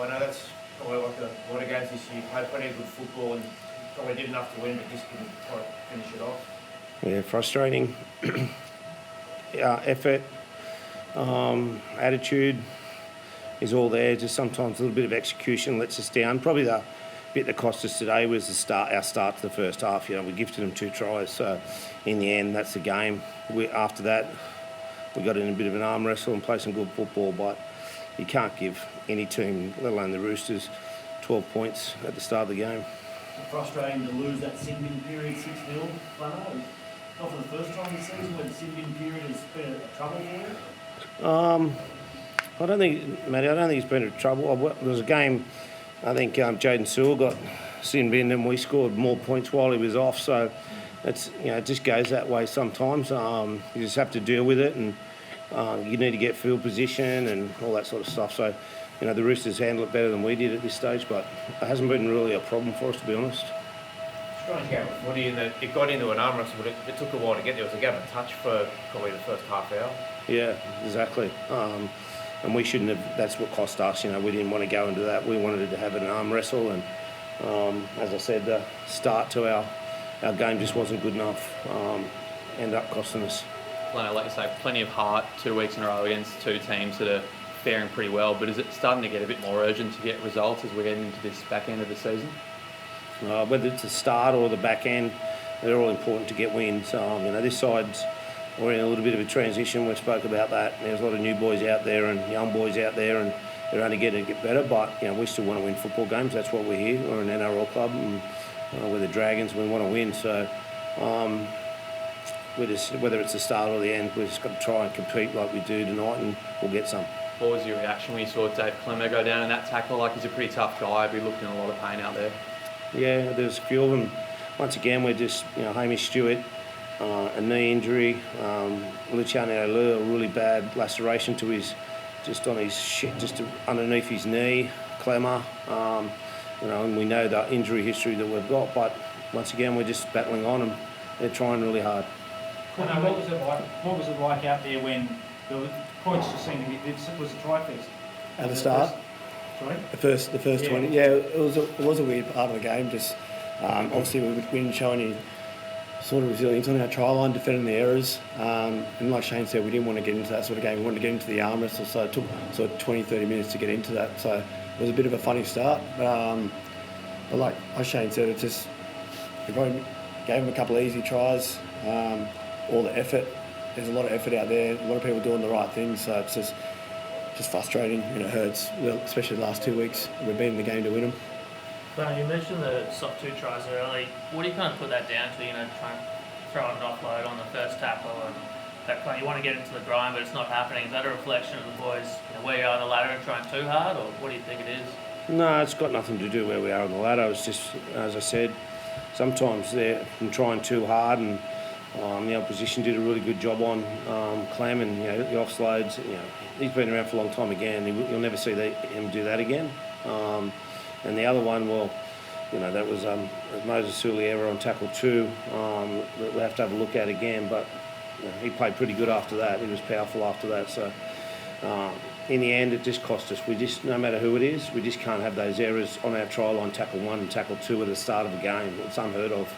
Well, I know that's probably like the water games this year. Played plenty of good football and probably did enough to win, but just couldn't quite finish it off. Yeah, frustrating. Effort, attitude is all there. Just sometimes a little bit of execution lets us down. Probably the bit that cost us today was our start to the first half. We gifted them 2 tries, so in the end, that's the game. After that, we got in a bit of an arm wrestle and played some good football, but you can't give any team, let alone the Roosters, 12 points at the start of the game. Frustrating to lose that sin-bin period 6-0, Flano. Not for the first time this season where the sin-bin period has been a trouble for you? I don't think, Matty, it's been a trouble. There was a game, I think Jaden Sewell got sin bin and we scored more points while he was off, so it just goes that way sometimes. You just have to deal with it, and you need to get field position and all that sort of stuff. So, the Roosters handle it better than we did at this stage, but it hasn't been really a problem for us, to be honest. Strange game with footy in that it got into an arm wrestle, but it took a while to get there. It was a game of touch for probably the first half hour. Yeah, exactly. And we shouldn't have. That's what cost us. We didn't want to go into that. We wanted to have an arm wrestle, and as I said, the start to our game just wasn't good enough. Ended up costing us. Like you say, plenty of heart 2 weeks in a row against 2 teams that are faring pretty well. But is it starting to get a bit more urgent to get results as we're getting into this back end of the season? Whether it's the start or the back end, they're all important to get wins. This side's we're in a little bit of a transition. We spoke about that. There's a lot of new boys out there and young boys out there, and they're only getting to get better. But we still want to win football games. That's what we're here. We're an NRL club, and we're the Dragons. We want to win. So whether it's the start or the end, we've just got to try and compete like we do tonight, and we'll get some. What was your reaction when you saw Dave Clemmer go down in that tackle? Like, he's a pretty tough guy. He looked in a lot of pain out there. Yeah, there's a few of them. Once again, we're just Hamish Stewart. A knee injury, Luciano Alua, a really bad laceration to just underneath his knee, Clemmer, and we know the injury history that we've got, but once again, we're just battling on and they're trying really hard. What was it like out there when the points just seemed to get, was it Trifest? At the start? Sorry? The first 20, yeah, it was a weird part of the game, just obviously we've been showing you sort of resilience on our try line, defending the errors. And like Shane said, we didn't want to get into that sort of game. We wanted to get into the arm wrestle, so it took sort of 20, 30 minutes to get into that. So it was a bit of a funny start. But like Shane said, it's just, we gave him a couple of easy tries. All the effort, there's a lot of effort out there, a lot of people doing the right things. So it's just frustrating, and it hurts, especially the last 2 weeks. We've been in the game to win them. You mentioned the soft 2 tries early. What do you kind of put that down to? Try and throw an offload on the first tackle, and that kind of, you want to get into the grind, but it's not happening. Is that a reflection of the boys where you are on the ladder and trying too hard, or what do you think it is? No, it's got nothing to do where we are on the ladder. It's just, as I said, sometimes they're trying too hard, and the opposition did a really good job on Clem and the offloads. He's been around for a long time again. You'll never see him do that again. And the other one, that was Moses Suli error on tackle 2. That we have to have a look at again, but he played pretty good after that. He was powerful after that. So in the end, it just cost us. No matter who it is, we just can't have those errors on our try line, tackle 1 and tackle 2 at the start of a game. It's unheard of.